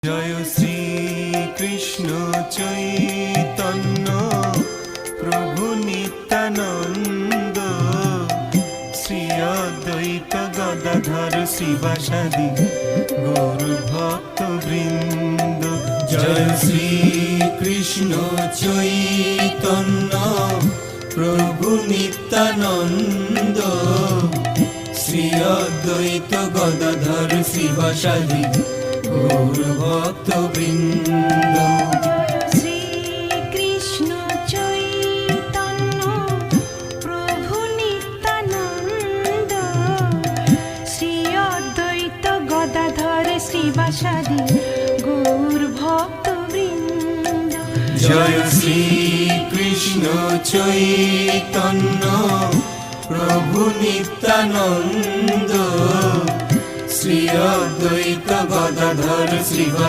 জয় শ্রী কৃষ্ণ চৈতন্য প্রভু নিত্যানন্দ, শ্রী অদ্বৈত গদাধর শিবাসাদি গৌর ভক্ত বৃন্দ। জয় শ্রী কৃষ্ণ চৈতন্য প্রভু নিত্যানন্দ, শ্রী অদ্বৈত গদাধর শিবাসাদি গৌর ভক্ত বৃন্দ। শ্রী কৃষ্ণ চৈতন্য প্রভু নিত্যানন্দ, শ্রী অদ্বৈত গদাধর শ্রীবাসাদি গৌর ভক্ত বৃন্দ। জয় শ্রী কৃষ্ণ চৈতন্য প্রভু নিত্যানন্দ, শ্রী অদ্বৈত গদাধর শ্রীবাসাদি